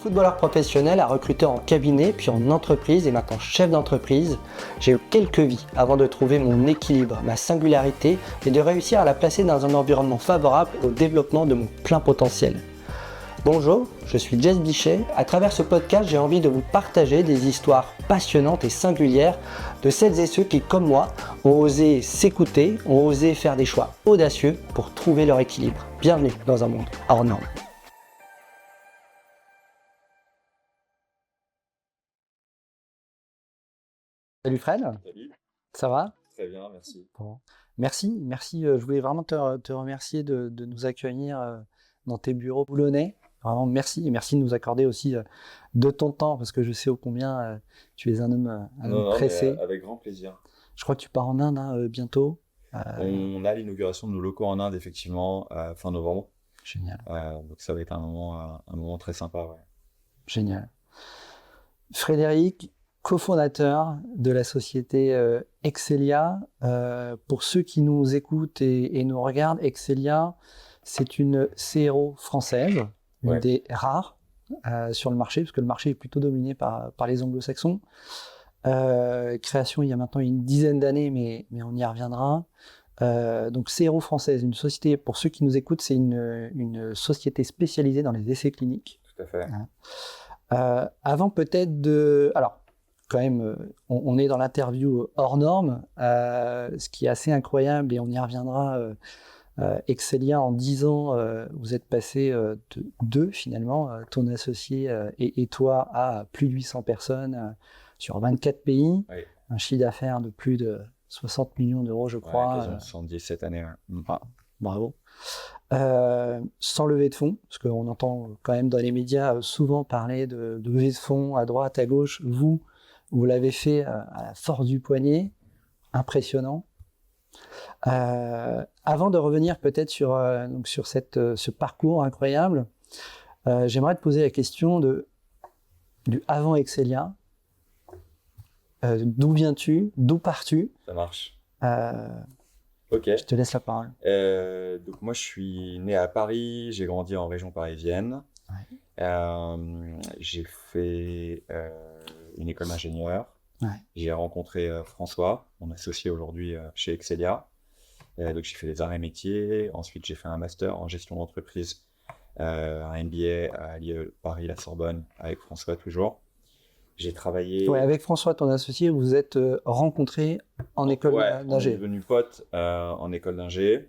footballeur professionnel à recruter en cabinet, puis en entreprise et maintenant chef d'entreprise, j'ai eu quelques vies avant de trouver mon équilibre, ma singularité et de réussir à la placer dans un environnement favorable au développement de mon plein potentiel. Bonjour, je suis Jess Bichet. À travers ce podcast, j'ai envie de vous partager des histoires passionnantes et singulières de celles et ceux qui, comme moi, ont osé s'écouter, ont osé faire des choix audacieux pour trouver leur équilibre. Bienvenue dans un monde hors norme. Salut Fred, Salut, ça va? très bien, merci. Bon. Merci. Je voulais vraiment te remercier de nous accueillir dans tes bureaux boulonnais. Vraiment, merci. Et merci de nous accorder aussi de ton temps, parce que je sais ô combien tu es un homme Non, mais pressé. avec grand plaisir. Je crois que tu pars en Inde bientôt. On a l'inauguration de nos locaux en Inde, effectivement, fin novembre. Génial, Donc ça va être un moment très sympa, ouais. génial. Frédéric, cofondateur de la société Excelia. Pour ceux qui nous écoutent et nous regardent, Excelia, c'est une CRO française, une Ouais. des rares sur le marché, parce que le marché est plutôt dominé par les anglo-saxons. Création il y a maintenant une dizaine d'années, mais on y reviendra. Donc CRO française, une société, pour ceux qui nous écoutent, c'est une société spécialisée dans les essais cliniques. Tout à fait. Avant peut-être de... Alors, quand même, on est dans l'interview hors norme, ce qui est assez incroyable, et on y reviendra. Excelia, en 10 ans, vous êtes passé de 2, finalement, ton associé et toi, à plus de 800 personnes sur 24 pays, Oui, un chiffre d'affaires de plus de 60 millions d'euros, je ouais, crois. quasiment 70 cette année. Ouais. Bravo. Sans levée de fonds, parce qu'on entend quand même dans les médias souvent parler de levée de fonds à droite, à gauche. Vous l'avez fait à la force du poignet, impressionnant. Avant de revenir peut-être sur ce parcours incroyable, j'aimerais te poser la question du avant Excelia. D'où viens-tu? D'où pars-tu? Ça marche. Euh, Ok. je te laisse la parole. Donc moi, je suis né à Paris, j'ai grandi en région parisienne. Ouais. J'ai fait une école d'ingénieur. Ouais. J'ai rencontré François, mon associé aujourd'hui chez Excelia. Donc j'ai fait des arts et métiers. Ensuite, j'ai fait un master en gestion d'entreprise, un MBA à Paris, la Sorbonne, avec François toujours. J'ai travaillé. Ouais, avec François, ton associé, vous êtes rencontrés en école Ouais, on est d'ingé. devenus potes en école d'ingé.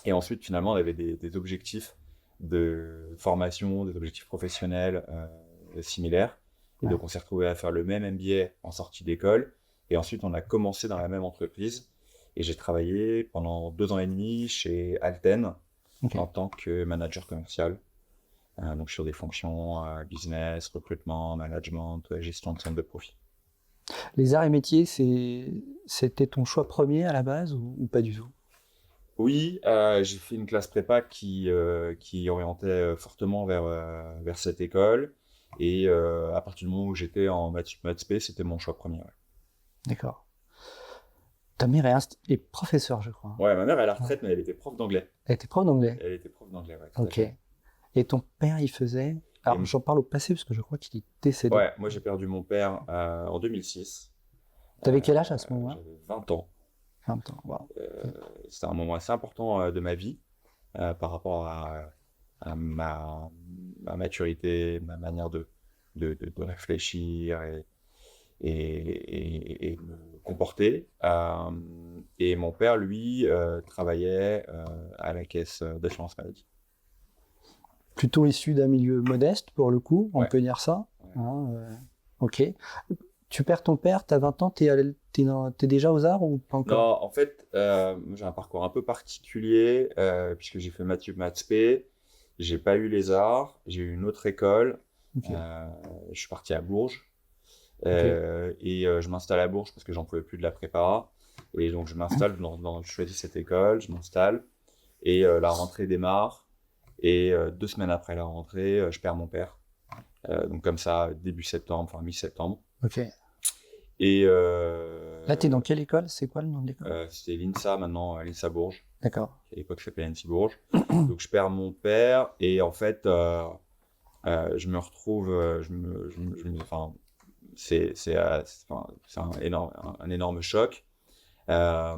Et ensuite, finalement, on avait des objectifs de formation, des objectifs professionnels similaires. Et Ouais. donc, on s'est retrouvés à faire le même MBA en sortie d'école. Et ensuite, on a commencé dans la même entreprise. Et j'ai travaillé pendant 2 ans et demi chez Alten Ok. en tant que manager commercial. Donc, sur des fonctions business, recrutement, management, gestion de centre de profit. Les arts et métiers, c'était ton choix premier à la base ou pas du tout? Oui, j'ai fait une classe prépa qui orientait fortement vers cette école. Et à partir du moment où j'étais en maths spé, c'était mon choix premier. Ouais. D'accord. Ta mère est professeure, je crois. Ouais, ma mère, elle est à la retraite, mais elle était prof d'anglais. Elle était prof d'anglais. Elle était prof d'anglais, ouais, tout à Ok. fait. Et ton père, il faisait... Alors, Et j'en parle au passé parce que je crois qu'il est décédé. ouais, moi j'ai perdu mon père en 2006. T'avais quel âge à ce moment-là? J'avais 20 ans. 20 ans. Wow. C'était un moment assez important de ma vie par rapport à ma maturité, ma manière de réfléchir et me comporter. Et mon père, lui, travaillait à la caisse d'assurance maladie. Plutôt issu d'un milieu modeste, pour le coup, on Ouais. peut dire ça. Ouais. Hein, ok. Tu perds ton père, t'as 20 ans, t'es déjà aux arts ou pas encore? Non, en fait, j'ai un parcours un peu particulier puisque j'ai fait maths spé, j'ai pas eu les arts, j'ai eu une autre école, Ok. je suis parti à Bourges Ok. et je m'installe à Bourges parce que j'en pouvais plus de la prépa et donc je m'installe je choisis cette école, je m'installe et la rentrée démarre et 2 semaines après la rentrée, je perds mon père. Donc comme ça, début septembre, enfin mi-septembre. Ok. Et Là, t'es dans quelle école? C'est quoi le nom de l'école? c'était l'INSA maintenant, l'INSA Bourges. D'accord. À l'époque, ça s'appelait NC Bourges. Donc, je perds mon père et en fait, je me retrouve, enfin, c'est un énorme choc. Euh,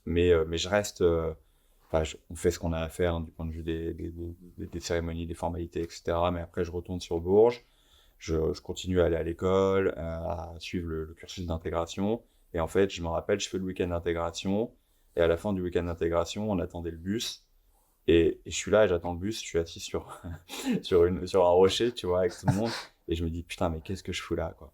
mais je reste, on fait ce qu'on a à faire, hein, du point de vue des cérémonies, des formalités, etc. Mais après, je retourne sur Bourges, je continue à aller à l'école, à suivre le cursus d'intégration. Et en fait, je me rappelle, je fais le week-end d'intégration. Et à la fin du week-end d'intégration, on attendait le bus. Et je suis là, et j'attends le bus, je suis assis sur, sur un rocher, tu vois, avec tout le monde. Et je me dis, putain, mais qu'est-ce que je fous là, quoi?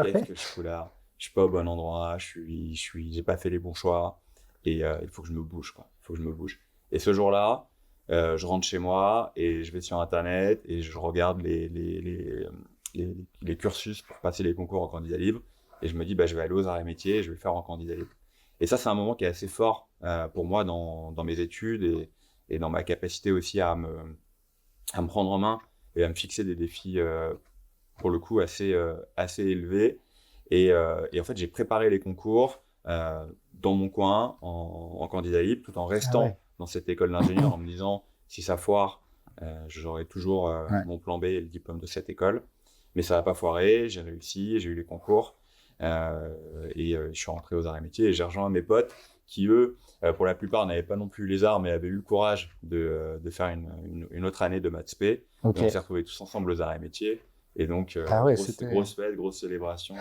Qu'est-ce que je fous là? Je suis pas au bon endroit, j'ai pas fait les bons choix. Et il faut que je me bouge, quoi. Il faut que je me bouge. Et ce jour-là, je rentre chez moi et je vais sur Internet et je regarde les cursus pour passer les concours en candidat libre. Et je me dis, bah, je vais aller aux arts et métiers et je vais le faire en candidat libre. Et ça, c'est un moment qui est assez fort pour moi dans mes études et dans ma capacité aussi à me prendre en main et à me fixer des défis pour le coup assez élevés. Et en fait, j'ai préparé les concours dans mon coin en candidat libre tout en restant dans cette école d'ingénieur en me disant si ça foire, j'aurai toujours mon plan B et le diplôme de cette école. Mais ça n'a pas foiré, j'ai réussi, j'ai eu les concours et je suis rentré aux arts et métiers et j'ai rejoint mes potes qui, eux, pour la plupart, n'avaient pas non plus les arts, mais avaient eu le courage de faire une autre année de maths spé. Okay. Et on s'est retrouvés tous ensemble aux arts et métiers. Et donc, grosse fête, grosse célébration.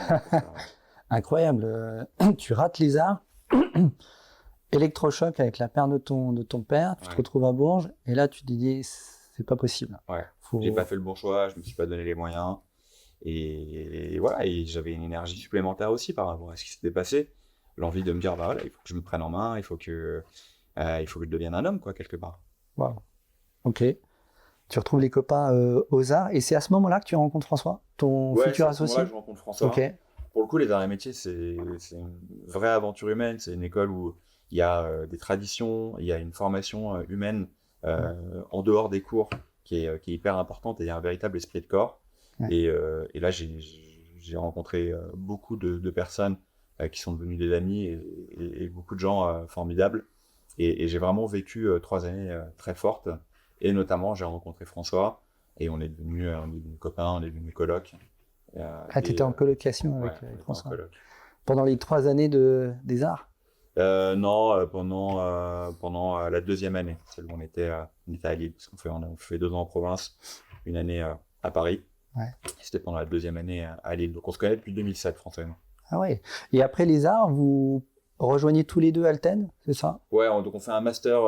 Incroyable. Tu rates les arts, électrochoc avec la perte de ton père, tu te retrouves à Bourges, et là, tu te dis, c'est pas possible. Ouais. J'ai pas fait le bon choix, je me suis pas donné les moyens. Et voilà, et j'avais une énergie supplémentaire aussi par rapport à ce qui s'était passé. L'envie de me dire, bah voilà, il faut que je me prenne en main, il faut que je devienne un homme, quoi, quelque part. Wow. Ok. Tu retrouves les copains aux arts, et c'est à ce moment-là que tu rencontres François, ton futur associé? Ouais, je rencontre François. Okay. Pour le coup, les arts et métiers, c'est une vraie aventure humaine. C'est une école où il y a des traditions, il y a une formation humaine en dehors des cours qui est hyper importante, et il y a un véritable esprit de corps. Ouais. Et là, j'ai rencontré beaucoup de personnes qui sont devenues des amis et beaucoup de gens formidables. Et j'ai vraiment vécu 3 années très fortes. Et notamment, j'ai rencontré François et on est devenus copains, on est devenus colocs. T'étais en colocation avec François pendant les 3 années des arts? Non, pendant la 2e année, celle où on était à Lille, parce qu'on fait 2 ans en province, une année à Paris. Ouais. C'était pendant la 2e année à Lille. Donc on se connaît depuis 2007, François. Ah ouais. Et après les arts, vous rejoignez tous les deux Alten, c'est ça? Ouais, donc on fait un master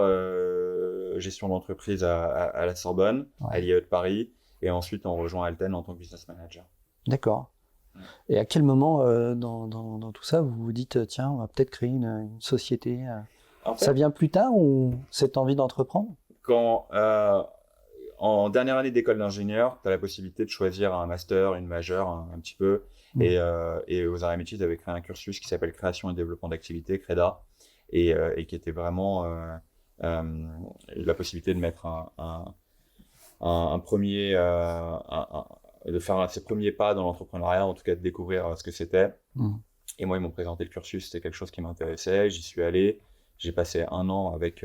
gestion d'entreprise à la Sorbonne, à l'IAE de Paris, et ensuite on rejoint Alten en tant que business manager. D'accord. Ouais. Et à quel moment dans tout ça vous vous dites tiens, on va peut-être créer une société en fait, ça vient plus tard ou cette envie d'entreprendre? Quand en dernière année d'école d'ingénieur, tu as la possibilité de choisir un master, une majeure, un petit peu. Et aux arts et métiers, tu avais créé un cursus qui s'appelle création et développement d'activités, CREDA, et qui était vraiment la possibilité de mettre un premier, de faire ses premiers pas dans l'entrepreneuriat, en tout cas de découvrir ce que c'était. Et moi, ils m'ont présenté le cursus, c'était quelque chose qui m'intéressait, j'y suis allé, j'ai passé 1 an avec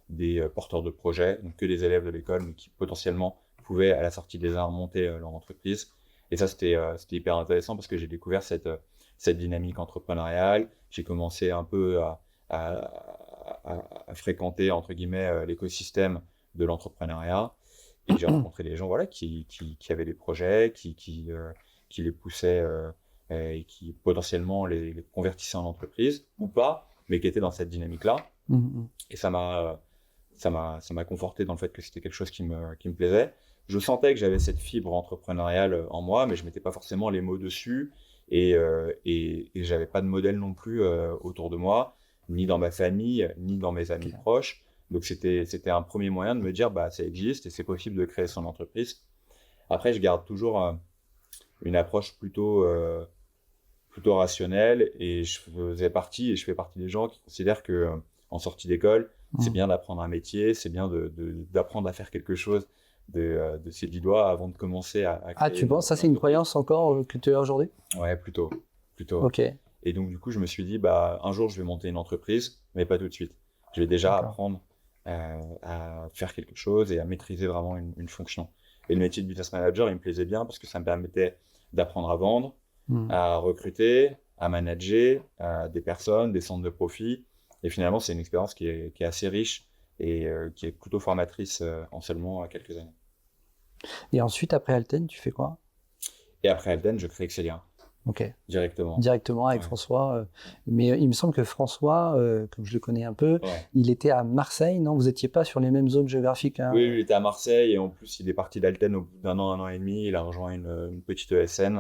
des porteurs de projets, donc que des élèves de l'école, mais qui potentiellement pouvaient, à la sortie des arts, monter leur entreprise. Et ça, c'était hyper intéressant parce que j'ai découvert cette dynamique entrepreneuriale. J'ai commencé un peu à fréquenter, entre guillemets, l'écosystème de l'entrepreneuriat. Et j'ai rencontré des gens qui avaient des projets, qui les poussaient et qui potentiellement les convertissaient en entreprise, ou pas, mais qui étaient dans cette dynamique-là. Et ça m'a conforté dans le fait que c'était quelque chose qui me plaisait. Je sentais que j'avais cette fibre entrepreneuriale en moi, mais je mettais pas forcément les mots dessus et j'avais pas de modèle non plus autour de moi, ni dans ma famille, ni dans mes amis proches. Donc c'était un premier moyen de me dire bah ça existe et c'est possible de créer son entreprise. Après, je garde toujours une approche plutôt rationnelle et je fais partie des gens qui considèrent que en sortie d'école, c'est bien d'apprendre un métier, c'est bien d'apprendre à faire quelque chose de ses 10 doigts avant de commencer à créer. Ah, tu penses, ça c'est une croyance encore que tu as aujourd'hui? Ouais, plutôt. Ok. Et donc du coup, je me suis dit, bah un jour je vais monter une entreprise, mais pas tout de suite. Je vais déjà apprendre à faire quelque chose et à maîtriser vraiment une fonction. Et le métier de business manager, il me plaisait bien parce que ça me permettait d'apprendre à vendre, à recruter, à manager des personnes, des centres de profit. Et finalement, c'est une expérience qui est assez riche et qui est plutôt formatrice en seulement quelques années. Et ensuite, après Alten, tu fais quoi? Et après Alten, je crée Excelia Ok. directement. Directement avec Ouais. François. Mais il me semble que François, comme je le connais un peu, Ouais. il était à Marseille, non? Vous n'étiez pas sur les mêmes zones géographiques, hein? Oui, il était à Marseille et en plus, il est parti d'Alten au bout d'un an et demi. Il a rejoint une petite ESN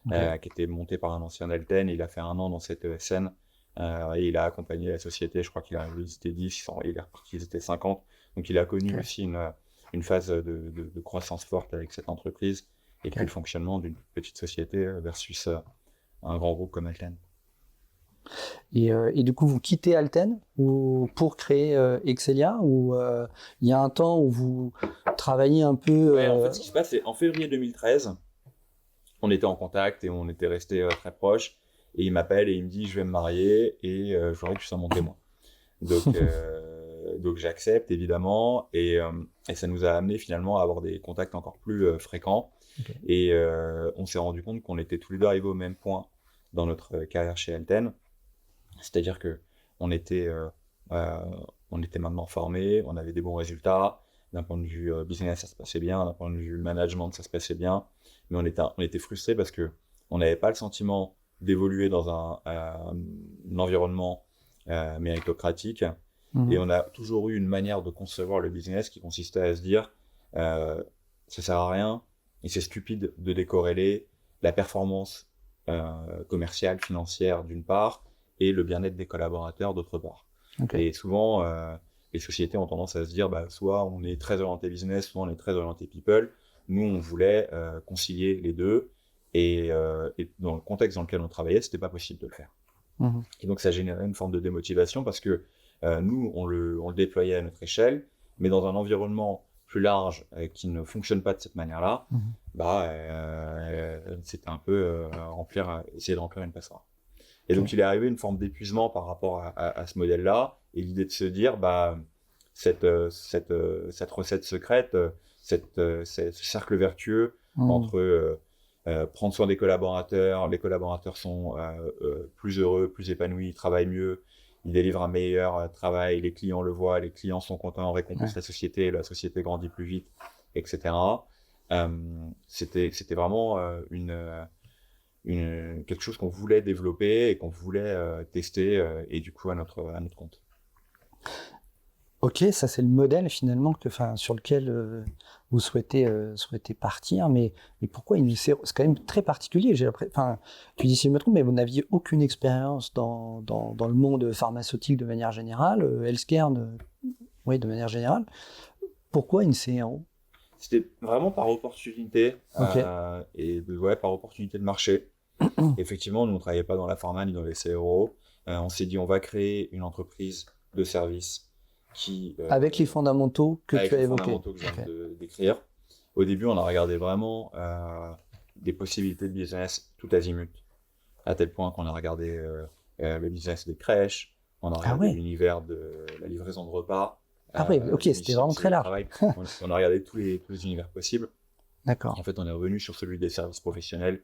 Ok. qui était montée par un ancien d'Alten. Il a fait un an dans cette ESN et il a accompagné la société. Je crois ils étaient 10, il est reparti, ils étaient 50. Donc, il a connu Ok. aussi une phase de croissance forte avec cette entreprise et puis le fonctionnement d'une petite société versus un grand groupe comme Alten. Et du coup, vous quittez Alten pour créer Excelia ou il y a un temps où vous travaillez un peu Ouais, en fait, ce qui se passe, c'est en février 2013, on était en contact et on était restés très proches. Et il m'appelle et il me dit je vais me marier et je voudrais que tu sois mon témoin. Donc j'accepte évidemment et ça nous a amené finalement à avoir des contacts encore plus fréquents. Ok. Et on s'est rendu compte qu'on était tous les deux arrivés au même point dans notre carrière chez Alten. C'est-à-dire que on était, euh, euh, on était maintenant formés, on avait des bons résultats. D'un point de vue business, ça se passait bien. D'un point de vue management, ça se passait bien. Mais on était frustrés parce que on n'avait pas le sentiment d'évoluer dans un environnement méritocratique. Et on a toujours eu une manière de concevoir le business qui consistait à se dire ça sert à rien et c'est stupide de décorréler la performance commerciale, financière d'une part et le bien-être des collaborateurs d'autre part. Ok. Et souvent, les sociétés ont tendance à se dire soit on est très orienté business, soit on est très orienté people. Nous, on voulait concilier les deux et dans le contexte dans lequel on travaillait, c'était pas possible de le faire. Et donc, ça générait une forme de démotivation parce que nous, on le déployait à notre échelle, mais dans un environnement plus large qui ne fonctionne pas de cette manière-là, c'était un peu essayer de remplir une passoire. Et donc, il est arrivé une forme d'épuisement par rapport à ce modèle-là, et l'idée de se dire, cette recette secrète, ce cercle vertueux entre prendre soin des collaborateurs, les collaborateurs sont plus heureux, plus épanouis, ils travaillent mieux, ils délivrent un meilleur travail, les clients le voient, les clients sont contents, on récompense la société grandit plus vite, etc. C'était vraiment quelque chose qu'on voulait développer et qu'on voulait tester et du coup à notre compte. Ok, ça c'est le modèle finalement sur lequel vous souhaitez partir, mais pourquoi c'est quand même très particulier. Tu dis si je me trompe, mais vous n'aviez aucune expérience dans le monde pharmaceutique de manière générale, healthcare, oui, de manière générale. Pourquoi une CRO? C'était vraiment par opportunité par opportunité de marché. Effectivement, nous on ne travaillait pas dans la pharma ni dans les CRO. On s'est dit on va créer une entreprise de service avec les fondamentaux que tu as évoqués. Avec les fondamentaux que je viens d'écrire. Au début, on a regardé vraiment des possibilités de business tout azimut, à tel point qu'on a regardé le business des crèches, on a regardé l'univers de la livraison de repas. C'était vraiment très large. On a regardé tous les univers possibles. D'accord. En fait, on est revenu sur celui des services professionnels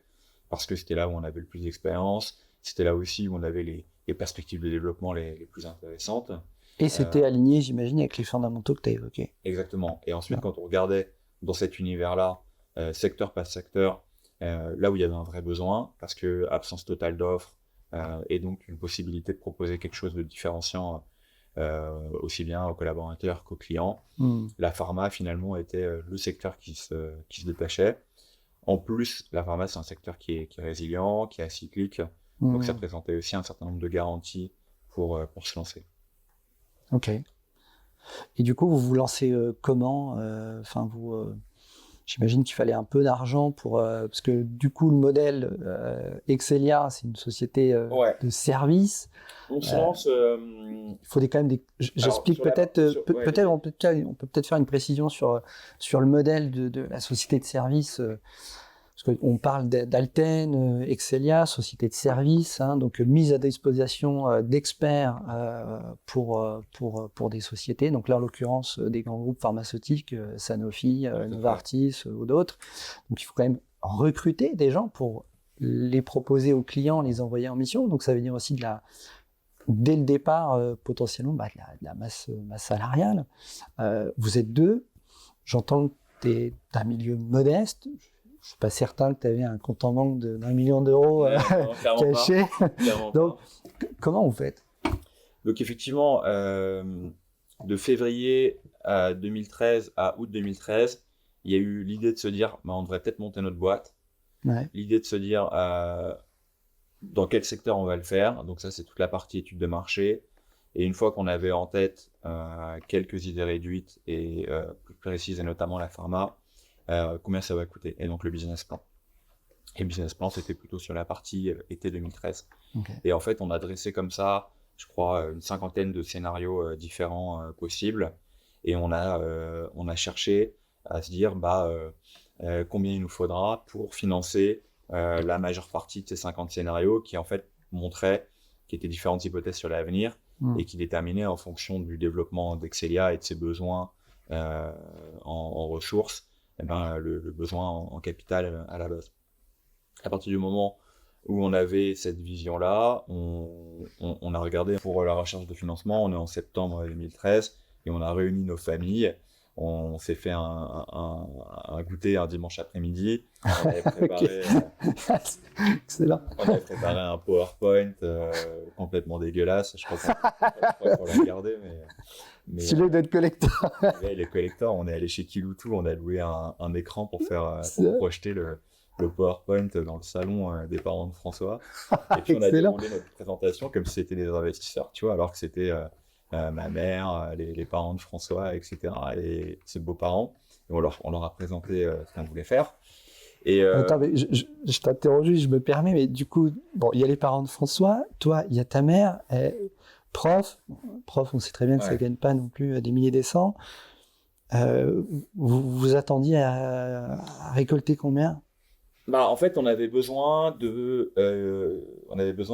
parce que c'était là où on avait le plus d'expérience. C'était là aussi où on avait les perspectives de développement les plus intéressantes. Et c'était aligné, j'imagine, avec les fondamentaux que tu as évoqués. Exactement. Et ensuite, quand on regardait dans cet univers-là, secteur par secteur, là où il y avait un vrai besoin, parce que absence totale d'offres et donc une possibilité de proposer quelque chose de différenciant aussi bien aux collaborateurs qu'aux clients, la pharma finalement était le secteur qui se détachait. En plus, la pharma, c'est un secteur qui est résilient, qui est acyclique, donc ça présentait aussi un certain nombre de garanties pour se lancer. Ok. Et du coup, vous vous lancez comment? J'imagine qu'il fallait un peu d'argent parce que du coup, le modèle Excelia, c'est une société de service. On se lance. Il faut quand même j'explique peut-être. On peut peut-être faire une précision sur le modèle de la société de service. parce qu'on parle d'Alten, Excelia, société de services, hein, donc mise à disposition d'experts pour des sociétés. Donc là, en l'occurrence, des grands groupes pharmaceutiques, Sanofi, Novartis ou d'autres. Donc il faut quand même recruter des gens pour les proposer aux clients, les envoyer en mission. Donc ça veut dire aussi dès le départ, potentiellement, de la masse salariale. Vous êtes 2. J'entends que tu es d'un milieu modeste. Je suis pas certain que tu avais un compte en banque d'1 million d'euros caché. Donc, comment vous faites? Donc effectivement, de février 2013 à août 2013, il y a eu l'idée de se dire, on devrait peut-être monter notre boîte. Ouais. L'idée de se dire dans quel secteur on va le faire. Donc ça, c'est toute la partie étude de marché. Et une fois qu'on avait en tête quelques idées réduites et plus précises, et notamment la pharma, combien ça va coûter. Et donc le business plan. Et le business plan, c'était plutôt sur la partie été 2013. Okay. Et en fait, on a dressé comme ça, je crois, une 50aine de scénarios différents possibles. Et on a cherché à se dire combien il nous faudra pour financer la majeure partie de ces 50 scénarios qui en fait montraient qu'il y était différentes hypothèses sur l'avenir et qui déterminaient en fonction du développement d'Excelia et de ses besoins en ressources, le besoin en capital à la base. À partir du moment où on avait cette vision-là, on a regardé pour la recherche de financement, on est en septembre 2013 et on a réuni nos familles. On s'est fait un goûter un dimanche après-midi. On avait préparé, excellent. On avait préparé un PowerPoint complètement dégueulasse. Je crois qu'on l'a gardé, mais celui d'être collector. Les collectors, on est allé chez Kiloutou, on a loué un écran pour projeter le PowerPoint dans le salon des parents de François. Et puis on a déroulé notre présentation comme si c'était des investisseurs, tu vois, alors que c'était ma mère, les parents de François, etc. et ses beaux-parents. Et on leur a présenté ce qu'on voulait faire. Et Attends, mais je t'interroge, je me permets, mais du coup, bon, il y a les parents de François, toi, il y a ta mère, prof, on sait très bien que ça ne gagne pas non plus des milliers des cents. Vous attendiez à récolter combien? En fait, on avait besoin de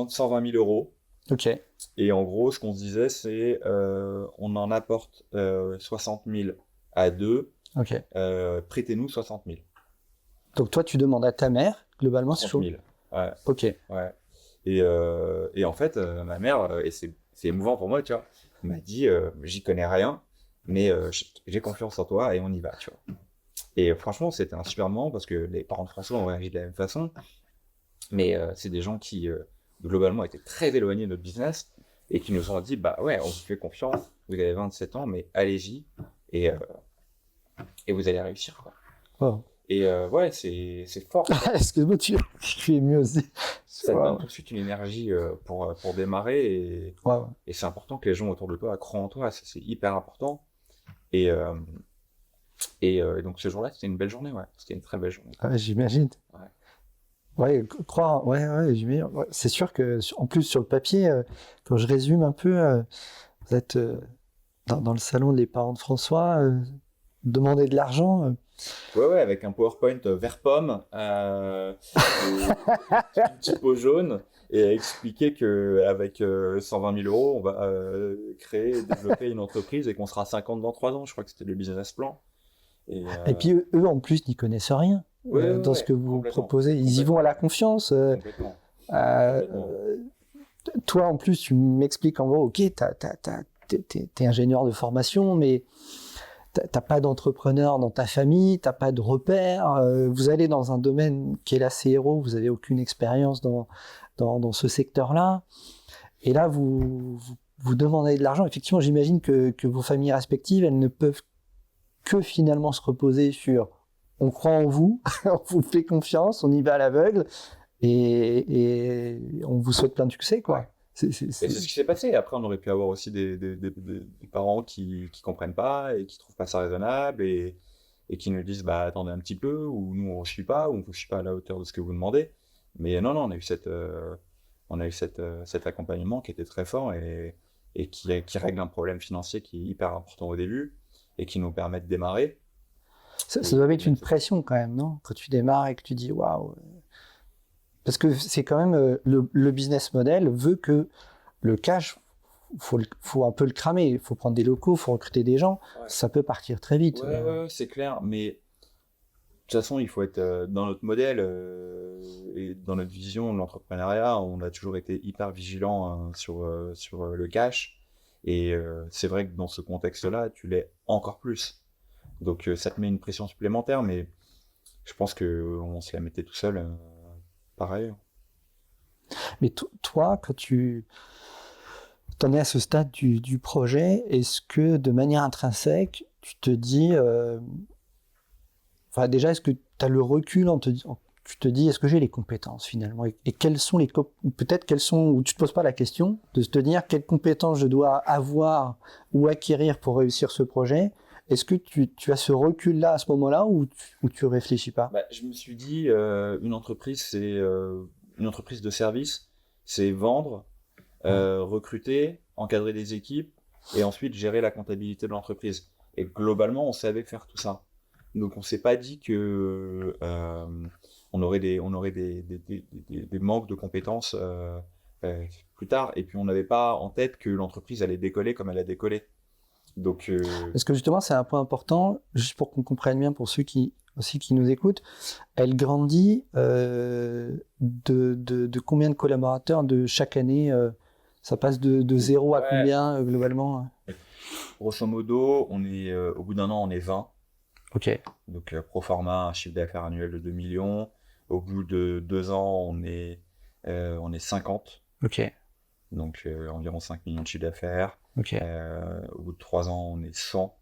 120 000 euros. Ok. Et en gros, ce qu'on se disait, c'est on en apporte 60 000 à 2. Ok. Prêtez-nous 60 000. Donc toi, tu demandes à ta mère, globalement, c'est 30 000. Ouais. Ok. Ouais. Et en fait, ma mère, et c'est émouvant pour moi, tu vois, m'a dit, j'y connais rien, mais j'ai confiance en toi et on y va, tu vois. Et franchement, c'était un super moment parce que les parents de François ont réagi de la même façon. Mais c'est des gens qui, globalement, étaient très éloignés de notre business et qui nous ont dit, ouais, on vous fait confiance, vous avez 27 ans, mais allez-y et vous allez réussir, quoi. Oh. Et ouais, c'est fort. Excuse-moi, tu es mieux aussi. Ça te donne tout de suite une énergie pour démarrer et c'est important que les gens autour de toi croient en toi, c'est hyper important. Et donc ce jour-là, c'était une belle journée, ouais. C'était une très belle journée. Ouais, j'imagine. Ouais, croire, ouais, j'imagine. Ouais, c'est sûr que, en plus, sur le papier, quand je résume un peu, vous êtes dans le salon des parents de François, demander de l'argent. Ouais, avec un PowerPoint vert pomme, une typo jaune, et expliquer qu'avec 120 000 euros, on va créer et développer une entreprise et qu'on sera 50 dans 3 ans. Je crois que c'était le business plan. Et puis eux, en plus, n'y connaissent rien dans ce que vous proposez. Ils y vont à la confiance. Toi, en plus, tu m'expliques en gros, ok, t'es ingénieur de formation, mais t'as pas d'entrepreneur dans ta famille, t'as pas de repères, vous allez dans un domaine qui est la CRO, vous avez aucune expérience dans ce secteur-là, et là vous demandez de l'argent. Effectivement, j'imagine que vos familles respectives, elles ne peuvent que finalement se reposer sur on croit en vous, on vous fait confiance, on y va à l'aveugle, et on vous souhaite plein de succès, quoi. Ouais. C'est ce qui s'est passé. Après, on aurait pu avoir aussi des parents qui comprennent pas et qui trouvent pas ça raisonnable et qui nous disent attendez un petit peu, ou nous on ne suit pas, ou on ne suit pas à la hauteur de ce que vous demandez. Mais non, on a eu cet accompagnement qui était très fort et qui règle un problème financier qui est hyper important au début et qui nous permet de démarrer. Ça doit mettre une pression quand même, non? Quand tu démarres et que tu dis waouh. Parce que c'est quand même le business model veut que le cash, faut un peu le cramer. Il faut prendre des locaux, il faut recruter des gens. Ouais. Ça peut partir très vite. Ouais, c'est clair. Mais de toute façon, il faut être dans notre modèle et dans notre vision de l'entrepreneuriat. On a toujours été hyper vigilant sur le cash. Et c'est vrai que dans ce contexte-là, tu l'es encore plus. Donc ça te met une pression supplémentaire, mais je pense qu'on se la mettait tout seul pareil. Mais toi, quand tu en es à ce stade du projet, est-ce que de manière intrinsèque, tu te dis... Enfin, déjà, est-ce que tu as le recul tu te dis, est-ce que j'ai les compétences finalement? Et quelles sont peut-être quelles sont, ou tu te poses pas la question, de te dire quelles compétences je dois avoir ou acquérir pour réussir ce projet? Est-ce que tu as ce recul-là à ce moment-là ou tu réfléchis pas? Je me suis dit, une entreprise, c'est une entreprise de service, c'est vendre, recruter, encadrer des équipes et ensuite gérer la comptabilité de l'entreprise. Et globalement, on savait faire tout ça. Donc on s'est pas dit que on aurait des manques de compétences plus tard. Et puis on n'avait pas en tête que l'entreprise allait décoller comme elle a décollé. Donc Parce que justement, c'est un point important, juste pour qu'on comprenne bien pour ceux qui nous écoutent. Elle grandit de combien de collaborateurs de chaque année ça passe de 0 à combien globalement? Grosso modo, on est au bout d'un an, on est 20. Ok. Donc pro forma, un chiffre d'affaires annuel de 2 millions. Au bout de 2 ans, on est 50. Ok. Donc environ 5 millions de chiffre d'affaires. Ok. Au bout de 3 ans, on est 100.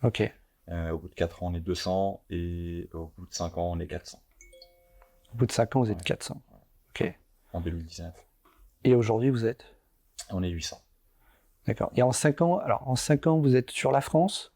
Ok. Au bout de 4 ans, on est 200. Et au bout de 5 ans, on est 400. Au bout de 5 ans, vous êtes 400. Ok. En 2019. Et aujourd'hui, vous êtes? On est 800. D'accord. Et en 5 ans, vous êtes sur la France.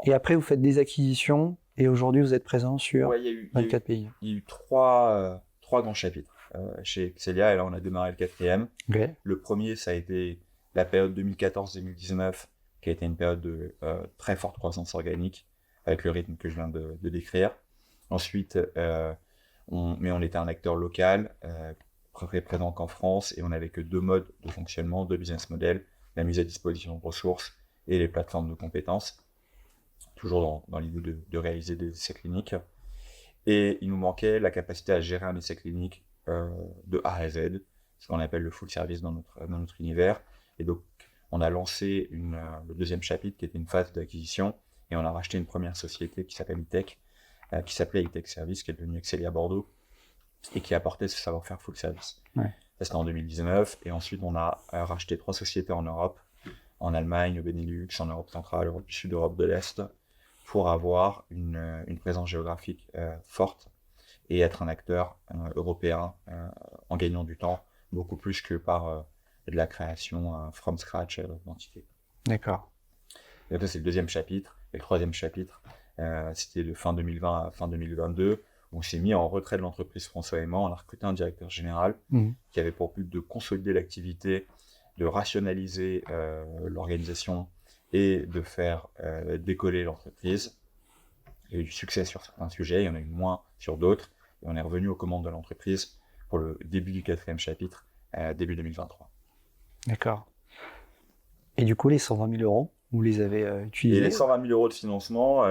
Et après, vous faites des acquisitions. Et aujourd'hui, vous êtes présent sur 24 pays. Il y a eu trois grands chapitres chez Excelia. Et là, on a démarré le 4e. Okay. Le premier, ça a été la période 2014-2019, qui a été une période de très forte croissance organique, avec le rythme que je viens de décrire. Ensuite, on était un acteur local, présent qu'en France, et on n'avait que 2 modes de fonctionnement, 2 business models, la mise à disposition de ressources et les plateformes de compétences, toujours dans l'idée de réaliser des essais cliniques. Et il nous manquait la capacité à gérer un essai clinique de A à Z, ce qu'on appelle le full service dans notre univers. Et donc, on a lancé le deuxième chapitre, qui était une phase d'acquisition, et on a racheté une première société qui s'appelle E-Tech, qui s'appelait E-Tech Service, qui est devenue Excelia Bordeaux, et qui apportait ce savoir-faire full service. Ouais. Ça, c'était en 2019, et ensuite, on a racheté 3 sociétés en Europe, en Allemagne, au Benelux, en Europe centrale, Europe du Sud, Europe de l'Est, pour avoir une présence géographique forte et être un acteur européen en gagnant du temps, beaucoup plus que par de la création from scratch d'entités. D'accord. Et ça, c'est le deuxième chapitre. Et le troisième chapitre, c'était de fin 2020 à fin 2022. On s'est mis en retrait de l'entreprise François Aimant. On a recruté un directeur général qui avait pour but de consolider l'activité, de rationaliser l'organisation et de faire décoller l'entreprise. Il y a eu du succès sur certains sujets, il y en a eu moins sur d'autres. Et on est revenu aux commandes de l'entreprise pour le début du 4e chapitre, début 2023. D'accord. Et du coup, les 120 000 euros, vous les avez utilisés? Et les 120 000 euros de financement,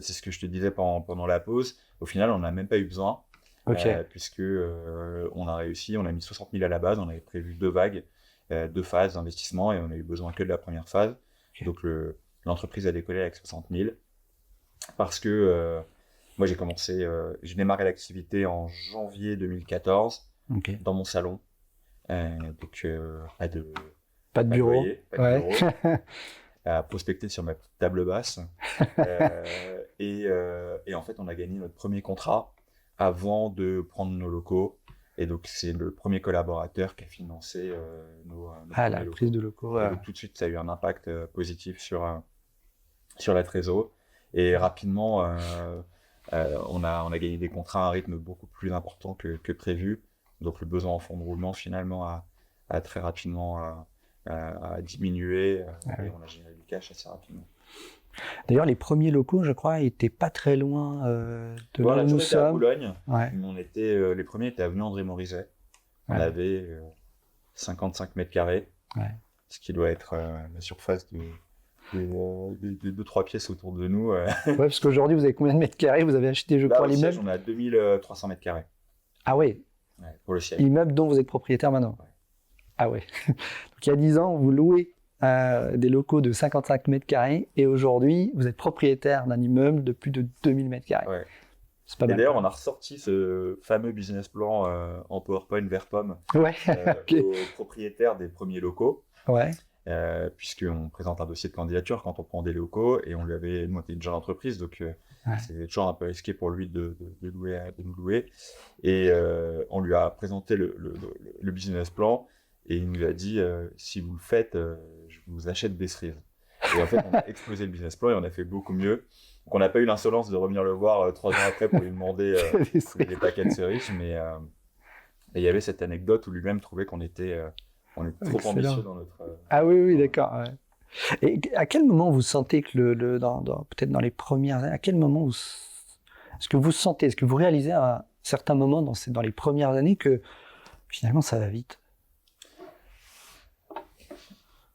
c'est ce que je te disais pendant la pause. Au final, on n'a même pas eu besoin, puisque on a réussi, on a mis 60 000 à la base, on avait prévu 2 vagues, 2 phases d'investissement, et on a eu besoin que de la première phase. Donc l'entreprise a décollé avec 60 000, parce que moi j'ai démarré l'activité en janvier 2014, dans mon salon, donc pas de bureau, à prospecter sur ma petite table basse. Et en fait, on a gagné notre premier contrat avant de prendre nos locaux. Et donc, c'est le premier collaborateur qui a financé nos la prise de locaux. Et donc, tout de suite, ça a eu un impact positif sur la trésor. Et rapidement, on a gagné des contrats à un rythme beaucoup plus important que prévu. Donc, le besoin en fonds de roulement, finalement, a très rapidement à diminuer et on a généré du cash assez rapidement. D'ailleurs, les premiers locaux, je crois, étaient pas très loin de là où nous On était à sommes. Boulogne. Ouais. Les premiers étaient avenue André Morizet. On Ouais. avait 55 mètres carrés, Ouais. ce qui doit être la surface de 2-3 pièces autour de nous. Ouais, parce qu'aujourd'hui, vous avez combien de mètres carrés? Vous avez acheté, je Là, crois, au siège, l'immeuble? on a 2300 mètres carrés. Ah ouais, Pour le siège. immeuble dont vous êtes propriétaire maintenant. Ouais. Ah ouais. Donc il y a 10 ans, vous louez des locaux de 55 mètres carrés et aujourd'hui, vous êtes propriétaire d'un immeuble de plus de 2000 mètres carrés. Ouais. C'est pas Et mal. d'ailleurs, on a ressorti ce fameux business plan en PowerPoint vert pomme Ouais, ok. aux propriétaires des premiers locaux, Ouais, puisqu'on présente un dossier de candidature quand on prend des locaux et on lui avait monté une jeune entreprise, donc Ouais. c'est toujours un peu risqué pour lui de nous louer. Et on lui a présenté le business plan et il nous a dit si vous le faites, je vous achète des cerises. Et en fait, on a explosé le business plan et on a fait beaucoup mieux. Donc, on n'a pas eu l'insolence de revenir le voir 3 ans après pour lui demander des paquets de cerises, mais et il y avait cette anecdote où lui-même trouvait qu'on était trop Excellent. ambitieux dans notre. Ah oui, d'accord. Ouais. Et à quel moment vous sentez que peut-être dans les premières années, à quel moment est-ce que vous sentez, est-ce que vous réalisez à un certain moment dans les premières années que finalement ça va vite?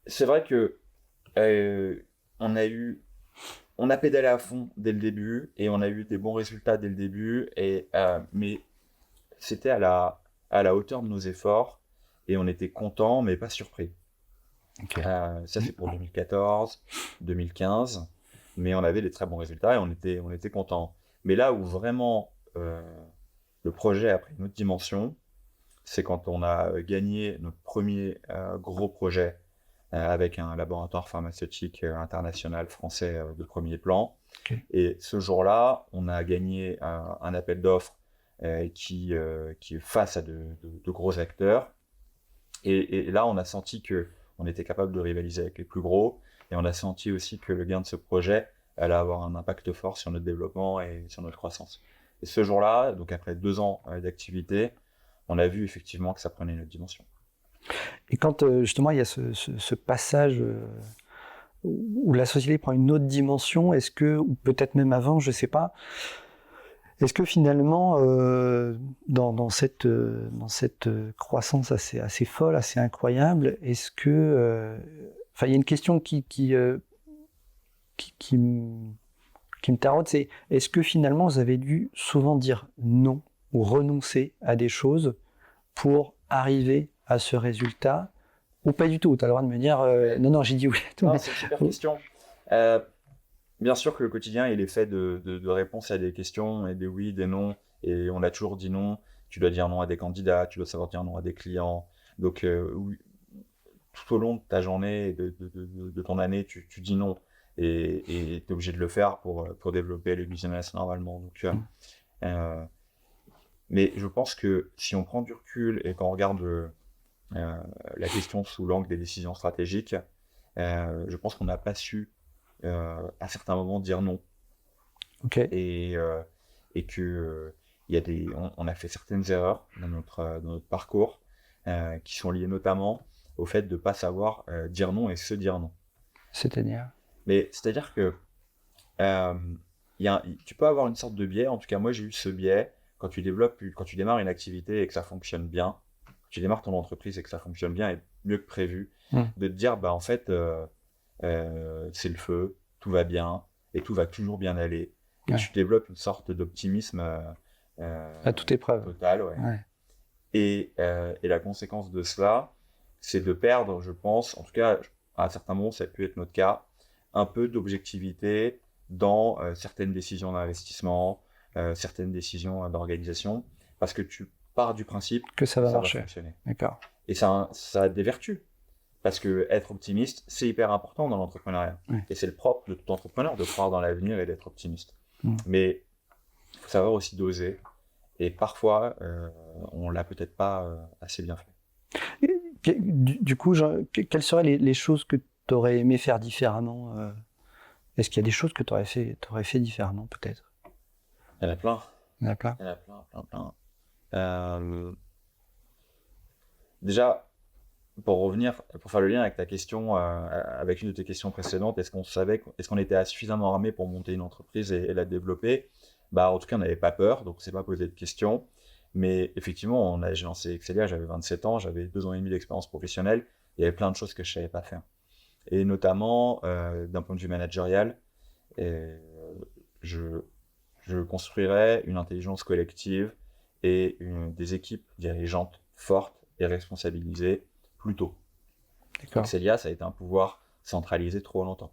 C'est vrai que on a pédalé à fond dès le début et on a eu des bons résultats dès le début, mais c'était à la hauteur de nos efforts et on était content mais pas surpris. Okay. Ça c'est pour 2014, 2015, mais on avait des très bons résultats et on était content. Mais là où vraiment le projet a pris une autre dimension, c'est quand on a gagné notre premier gros projet avec un laboratoire pharmaceutique international français de premier plan. Okay. Et ce jour-là, on a gagné un appel d'offres qui est face à de gros acteurs. Et là, on a senti qu'on était capable de rivaliser avec les plus gros. Et on a senti aussi que le gain de ce projet allait avoir un impact fort sur notre développement et sur notre croissance. Et ce jour-là, donc après 2 ans d'activité, on a vu effectivement que ça prenait une autre dimension. Et quand justement il y a ce passage où la société prend une autre dimension, est-ce que, ou peut-être même avant, je ne sais pas, est-ce que finalement, dans cette croissance assez folle, assez incroyable, est-ce que... il y a une question qui me taraude, c'est est-ce que finalement vous avez dû souvent dire non ou renoncer à des choses pour arriver à ce résultat, ou pas du tout? Tu as le droit de me dire non, j'ai dit oui à tout. Non, c'est une super question. Bien sûr que le quotidien il est fait de réponses à des questions et des oui, des non, et on a toujours dit non. Tu dois dire non à des candidats, tu dois savoir dire non à des clients. Donc oui, tout au long de ta journée et de ton année, tu dis non et tu es obligé de le faire pour développer le business normalement. Donc, mais je pense que si on prend du recul et qu'on regarde la question sous l'angle des décisions stratégiques, je pense qu'on n'a pas su à certains moments dire non. Okay. Et que on a fait certaines erreurs dans notre parcours qui sont liées notamment au fait de ne pas savoir dire non et se dire non. C'est-à-dire? Mais c'est-à-dire que tu peux avoir une sorte de biais, en tout cas moi j'ai eu ce biais, quand tu démarres une activité et que ça fonctionne bien, tu démarres ton entreprise et que ça fonctionne bien et mieux que prévu, de te dire en fait c'est le feu, tout va bien et tout va toujours bien aller. Et tu développes une sorte d'optimisme à toute épreuve. Total, ouais. Et la conséquence de cela, c'est de perdre, je pense, en tout cas à certains moments ça a pu être notre cas, un peu d'objectivité dans certaines décisions d'investissement, certaines décisions d'organisation, parce que tu pars du principe que ça va marcher. Fonctionner. D'accord. Et ça a des vertus, parce que être optimiste, c'est hyper important dans l'entrepreneuriat. Oui. Et c'est le propre de tout entrepreneur de croire dans l'avenir et d'être optimiste. Mais il faut savoir aussi doser, et parfois, on l'a peut-être pas assez bien fait. Du coup, quelles seraient les choses que tu aurais aimé faire différemment? Est-ce qu'il y a des choses que tu aurais fait différemment, peut-être? Il y en a plein. Il y en a plein. Il y en a plein. Déjà, pour revenir, pour faire le lien avec ta question, avec une de tes questions précédentes, est-ce qu'on était suffisamment armé pour monter une entreprise et la développer? Bah, en tout cas, on n'avait pas peur, donc on s'est pas posé de questions. Mais effectivement, j'ai lancé Excelia, j'avais 27 ans, j'avais 2 ans et demi d'expérience professionnelle. Il y avait plein de choses que je savais pas faire. Et notamment, d'un point de vue managérial, euh, je, je construirais une intelligence collective et des équipes dirigeantes fortes et responsabilisées plus tôt. D'accord. Excelia, ça a été un pouvoir centralisé trop longtemps.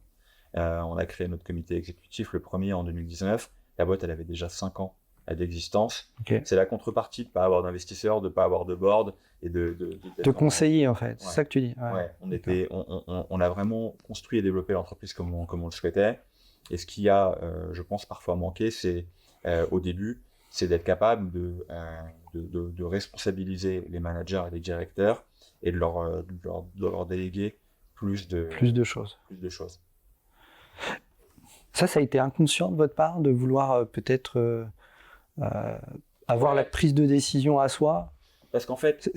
On a créé notre comité exécutif, le premier en 2019. La boîte, elle avait déjà 5 ans d'existence. Ok. C'est la contrepartie de ne pas avoir d'investisseurs, de ne pas avoir de board et Te conseiller, en fait, c'est Ouais. ça que tu dis. Ouais, D'accord. on a vraiment construit et développé l'entreprise comme on le souhaitait. Et ce qui a, je pense, parfois manqué, c'est au début, c'est d'être capable de responsabiliser les managers et les directeurs et de leur déléguer Plus de choses. plus de choses. Ça a été inconscient de votre part de vouloir peut-être avoir la prise de décision à soi. Parce qu'en fait,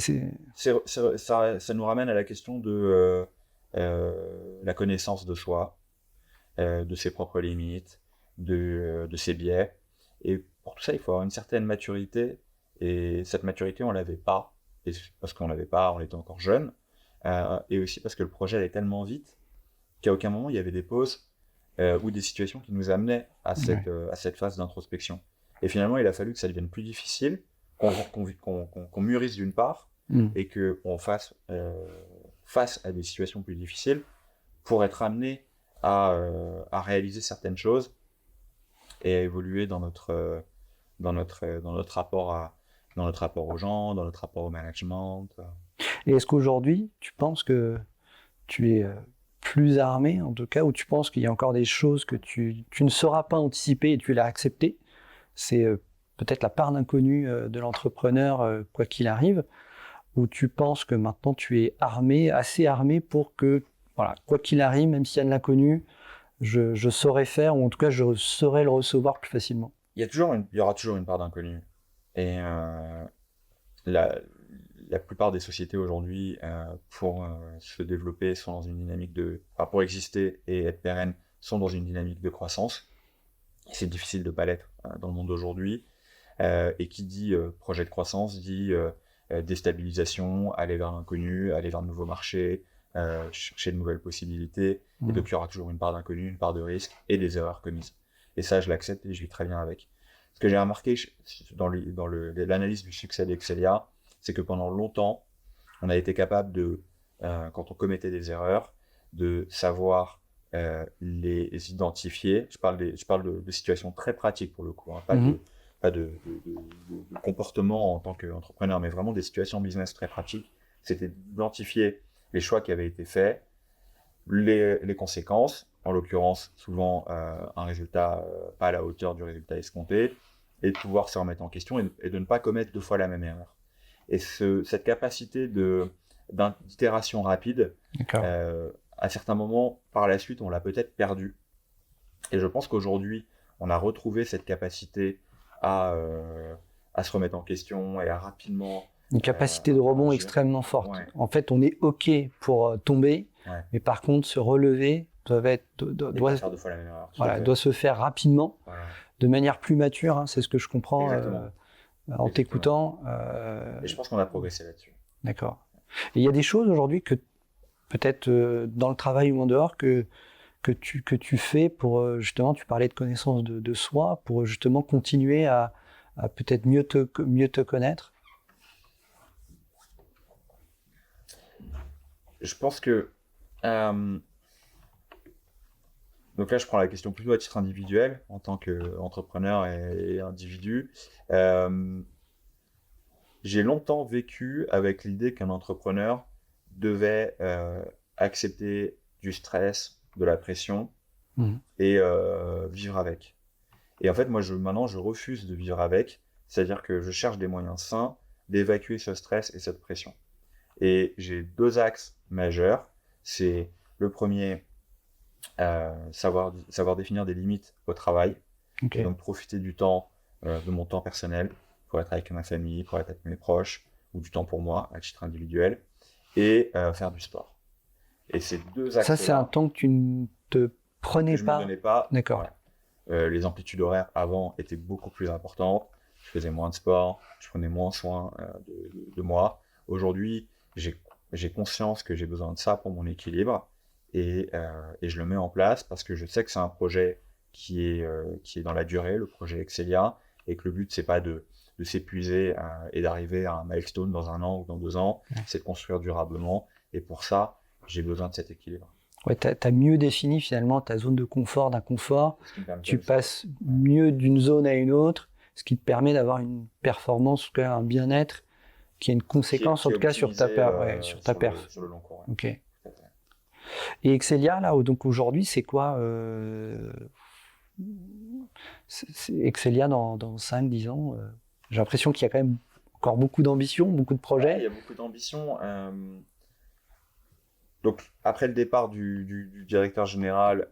ça nous ramène à la question de la connaissance de soi, de ses propres limites, de ses biais. Et pour tout ça, il faut avoir une certaine maturité. Et cette maturité, on l'avait pas. Et parce qu'on l'avait pas, on était encore jeune. Et aussi parce que le projet allait tellement vite qu'à aucun moment il y avait des pauses ou des situations qui nous amenaient à cette phase d'introspection. Et finalement, il a fallu que ça devienne plus difficile, qu'on mûrisse d'une part, et qu'on fasse face à des situations plus difficiles pour être amené à réaliser certaines choses et à évoluer dans notre rapport aux gens, dans notre rapport au management. Et est-ce qu'aujourd'hui, tu penses que tu es plus armé, en tout cas, ou tu penses qu'il y a encore des choses que tu ne sauras pas anticiper et tu l'as accepté? C'est peut-être la part d'inconnu de l'entrepreneur, quoi qu'il arrive, ou tu penses que maintenant tu es armé, assez armé pour que, voilà, quoi qu'il arrive, même s'il y a de l'inconnu, je saurais faire, ou en tout cas je saurais le recevoir plus facilement. Il y aura toujours une part d'inconnu. Et la plupart des sociétés aujourd'hui, pour se développer, sont dans une dynamique pour exister et être pérennes, sont dans une dynamique de croissance. C'est difficile de ne pas l'être dans le monde d'aujourd'hui. Et qui dit projet de croissance dit déstabilisation, aller vers l'inconnu, aller vers de nouveaux marchés, chercher de nouvelles possibilités. Et donc il y aura toujours une part d'inconnu, une part de risque et des erreurs commises. Et ça, je l'accepte et je vis très bien avec. Ce que j'ai remarqué dans l'analyse du succès d'Excelia, c'est que pendant longtemps, on a été capable quand on commettait des erreurs, de savoir les identifier. Je parle de situations très pratiques pour le coup, hein, pas de comportement en tant qu'entrepreneur, mais vraiment des situations business très pratiques. C'était d'identifier les choix qui avaient été faits, les conséquences, en l'occurrence souvent un résultat pas à la hauteur du résultat escompté, et de pouvoir se remettre en question et de ne pas commettre 2 fois la même erreur. Et cette capacité d'itération rapide, à certains moments, par la suite, on l'a peut-être perdue. Et je pense qu'aujourd'hui, on a retrouvé cette capacité à se remettre en question et à rapidement... Une capacité de rebond extrêmement forte. Ouais. En fait, on est OK pour tomber, mais par contre, se relever doit faire 2 fois la même erreur. Voilà, doit se faire rapidement, de manière plus mature, hein, c'est ce que je comprends en t'écoutant. Et je pense qu'on a progressé là-dessus. D'accord. Et il y a des choses aujourd'hui que peut-être dans le travail ou en dehors que tu fais pour justement, tu parlais de connaissance de soi, pour justement continuer à peut-être mieux te connaître. Je pense que donc là, je prends la question plutôt à titre individuel, en tant qu'entrepreneur et individu. J'ai longtemps vécu avec l'idée qu'un entrepreneur devait accepter du stress, de la pression et vivre avec. Et en fait, moi, maintenant, je refuse de vivre avec. C'est-à-dire que je cherche des moyens sains d'évacuer ce stress et cette pression. Et j'ai 2 axes majeurs. C'est le premier, savoir définir des limites au travail. Et donc profiter du temps, de mon temps personnel, pour être avec ma famille, pour être avec mes proches, ou du temps pour moi, à titre individuel. et faire du sport. Et ces deux Ça, c'est un axes-là temps que tu ne te que prenais je ne me pas. donnais pas. D'accord. Ouais. Les amplitudes horaires avant étaient beaucoup plus importantes. Je faisais moins de sport, je prenais moins soin de moi. Aujourd'hui, j'ai conscience que j'ai besoin de ça pour mon équilibre et je le mets en place parce que je sais que c'est un projet qui est dans la durée, le projet Excelia, et que le but, c'est pas de s'épuiser et d'arriver à un milestone dans 1 an ou dans 2 ans, c'est de construire durablement. Et pour ça, j'ai besoin de cet équilibre. Ouais, tu as mieux défini finalement ta zone de confort d'un confort. Ce qui me permet Tu de- passes mieux d'une zone à une autre, ce qui te permet d'avoir une performance, en tout cas un bien-être, qui a une conséquence qui en est tout cas sur ta, optimisé sur ta perf. sur le long cours. Ouais. Ok. Tout à fait. Et Excelia, là, donc aujourd'hui, c'est quoi c'est Excelia dans 5-10 ans j'ai l'impression qu'il y a quand même encore beaucoup d'ambition, beaucoup de Ouais, il projets. y a beaucoup d'ambition. Donc, après le départ du directeur général,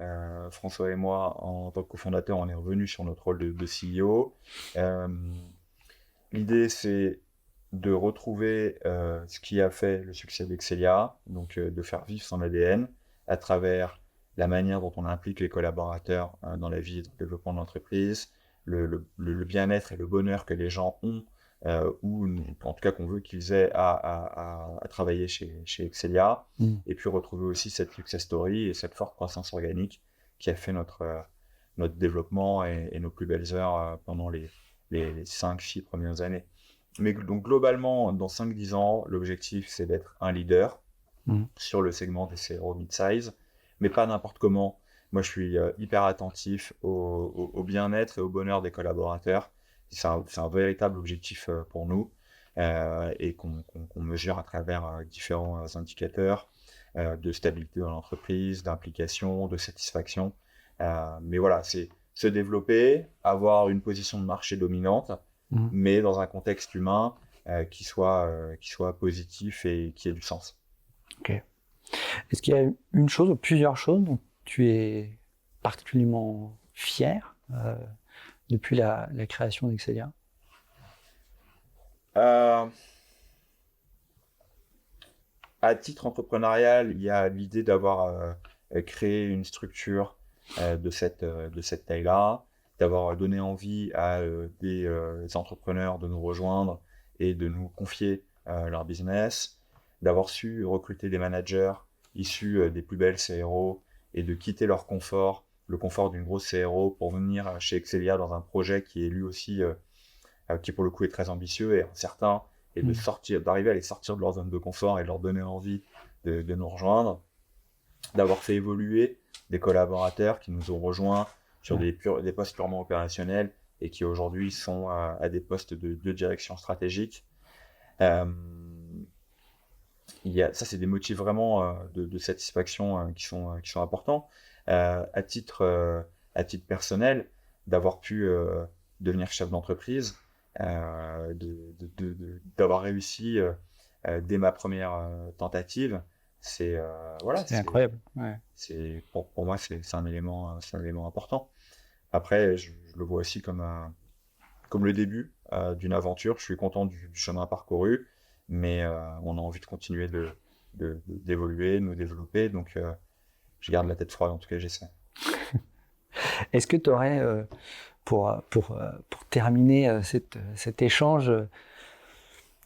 François et moi, en tant que cofondateur, on est revenu sur notre rôle de CEO. Euh, L'idée, c'est de retrouver ce qui a fait le succès d'Excelia, donc de faire vivre son ADN à travers la manière dont on implique les collaborateurs dans la vie et dans le développement de l'entreprise, le bien-être et le bonheur que les gens ont, ou en tout cas qu'on veut qu'ils aient à travailler chez Excelia, et puis retrouver aussi cette success story et cette forte croissance organique qui a fait notre développement et nos plus belles heures pendant les 5-6 premières années. Mais donc globalement, dans 5-10 ans, l'objectif c'est d'être un leader sur le segment des CRO mid-size, mais pas n'importe comment. Moi je suis hyper attentif au bien-être et au bonheur des collaborateurs. C'est un véritable objectif pour nous et qu'on mesure à travers différents indicateurs de stabilité dans l'entreprise, d'implication, de satisfaction. Mais voilà, c'est se développer, avoir une position de marché dominante, mais dans un contexte humain qui soit positif et qui ait du sens. Ok. Est-ce qu'il y a une chose ou plusieurs choses dont tu es particulièrement fier depuis la création d'Excelia? À titre entrepreneurial, il y a l'idée d'avoir créé une structure de cette taille-là, d'avoir donné envie à des entrepreneurs de nous rejoindre et de nous confier leur business, d'avoir su recruter des managers issus des plus belles CRO et de quitter leur confort, le confort d'une grosse CRO pour venir chez Excelia dans un projet qui est lui aussi, qui pour le coup est très ambitieux et incertain, et d'arriver à les sortir de leur zone de confort et de leur donner envie de nous rejoindre, d'avoir fait évoluer des collaborateurs qui nous ont rejoints sur des postes purement opérationnels et qui aujourd'hui sont à des postes de direction stratégique. Ça, c'est des motifs vraiment de satisfaction qui sont importants. À titre personnel, d'avoir pu devenir chef d'entreprise, d'avoir réussi dès ma première tentative, c'est incroyable. Ouais. Pour moi c'est un élément important. Après, je le vois aussi comme le début d'une aventure. Je suis content du chemin parcouru, mais on a envie de continuer d'évoluer, de nous développer, donc je garde la tête froide, en tout cas j'essaie. Est-ce que tu aurais, pour terminer cet échange,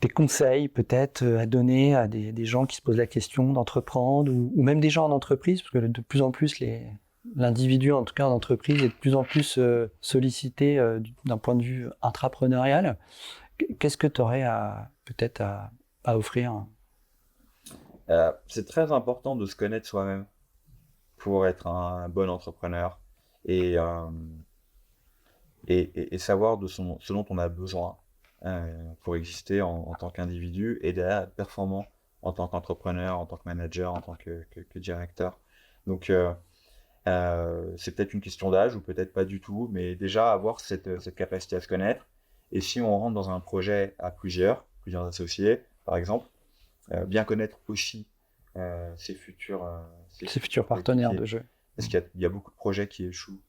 des conseils peut-être à donner à des gens qui se posent la question d'entreprendre ou même des gens en entreprise, parce que de plus en plus l'individu, en tout cas en entreprise, est de plus en plus sollicité d'un point de vue intrapreneurial. Qu'est-ce que tu aurais peut-être à offrir? C'est très important de se connaître soi-même pour être un bon entrepreneur et savoir ce dont on a besoin pour exister en tant qu'individu et d'être performant en tant qu'entrepreneur, en tant que manager, en tant que directeur. Donc c'est peut-être une question d'âge ou peut-être pas du tout, mais déjà avoir cette capacité à se connaître. Et si on rentre dans un projet à plusieurs associés, par exemple, bien connaître aussi ses futurs partenaires de jeu. Parce qu'il y a beaucoup de projets qui échouent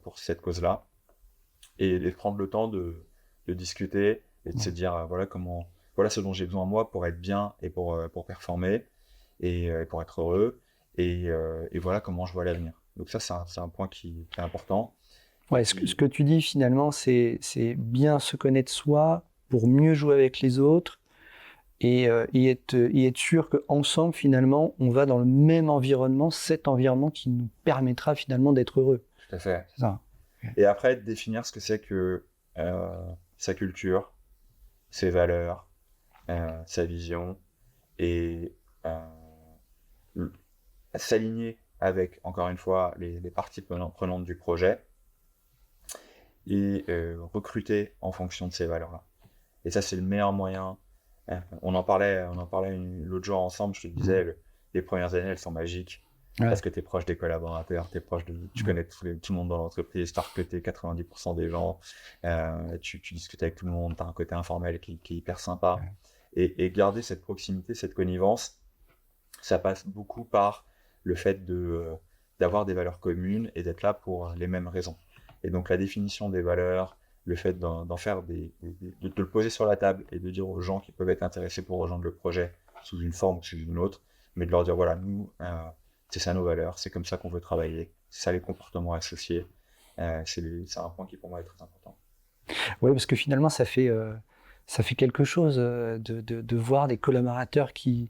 pour cette cause-là. Et prendre le temps de discuter et de se dire voilà comment voilà ce dont j'ai besoin moi pour être bien et pour performer et pour être heureux. Et voilà comment je vois l'avenir. Donc ça, c'est un point qui est important. Ouais, ce que tu dis finalement, c'est bien se connaître soi pour mieux jouer avec les autres et être sûr qu'ensemble, finalement, on va dans le même environnement, cet environnement qui nous permettra finalement d'être heureux. Tout à fait. C'est ça. Et après, définir ce que c'est que sa culture, ses valeurs, sa vision, et s'aligner avec, encore une fois, les parties prenantes du projet, et recruter en fonction de ces valeurs-là. Et ça, c'est le meilleur moyen. On en parlait l'autre jour ensemble, je te disais, les premières années, elles sont magiques. Ouais. Parce que tu es proche des collaborateurs, tu connais tout le monde dans l'entreprise, tu as recruté 90% des gens, tu discutes avec tout le monde, tu as un côté informel qui est hyper sympa. Ouais. Et garder cette proximité, cette connivence, ça passe beaucoup par le fait d'avoir des valeurs communes et d'être là pour les mêmes raisons. Et donc la définition des valeurs, le fait d'en faire de te le poser sur la table et de dire aux gens qui peuvent être intéressés pour rejoindre le projet sous une forme ou sous une autre, mais de leur dire voilà, nous, c'est ça nos valeurs, c'est comme ça qu'on veut travailler, c'est ça les comportements associés, c'est un point qui pour moi est très important. Oui, parce que finalement ça fait quelque chose de voir des collaborateurs qui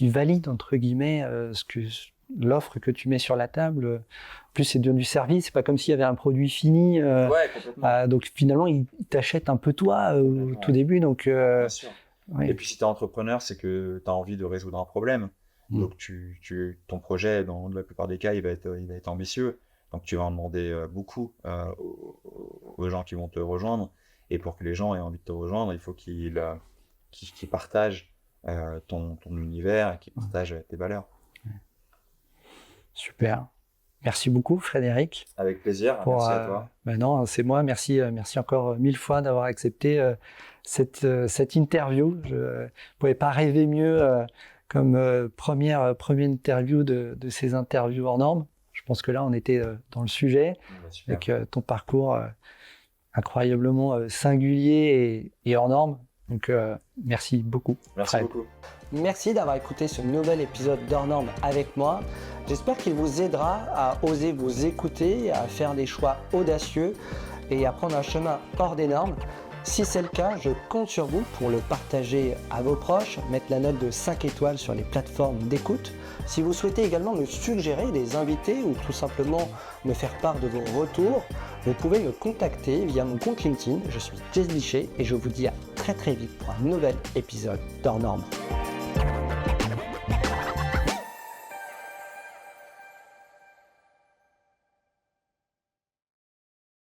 valident entre guillemets l'offre que tu mets sur la table. En plus, c'est du service, c'est pas comme s'il y avait un produit fini. Ouais, complètement. Donc finalement, ils t'achètent un peu toi au tout début. Donc, bien sûr. Ouais. Et puis si tu es entrepreneur, c'est que tu as envie de résoudre un problème. Donc ton projet, dans la plupart des cas, il va être ambitieux. Donc tu vas en demander beaucoup aux gens qui vont te rejoindre. Et pour que les gens aient envie de te rejoindre, il faut qu'ils partagent ton univers et qu'ils partagent tes valeurs. Super. Merci beaucoup, Frédéric. Avec plaisir. Merci à toi. Non, c'est moi. Merci encore 1000 fois d'avoir accepté cette interview. Je ne pouvais pas rêver mieux comme première interview de ces interviews hors normes. Je pense que là, on était dans le sujet avec ton parcours incroyablement singulier et hors normes. Donc, merci beaucoup. Merci beaucoup. Merci d'avoir écouté ce nouvel épisode d'Hors Normes avec moi. J'espère qu'il vous aidera à oser vous écouter, à faire des choix audacieux et à prendre un chemin hors des normes. Si c'est le cas, je compte sur vous pour le partager à vos proches, mettre la note de 5 étoiles sur les plateformes d'écoute. Si vous souhaitez également me suggérer des invités ou tout simplement me faire part de vos retours, vous pouvez me contacter via mon compte LinkedIn. Je suis Jess Bichet et je vous dis à très vite pour un nouvel épisode d'Hors Normes.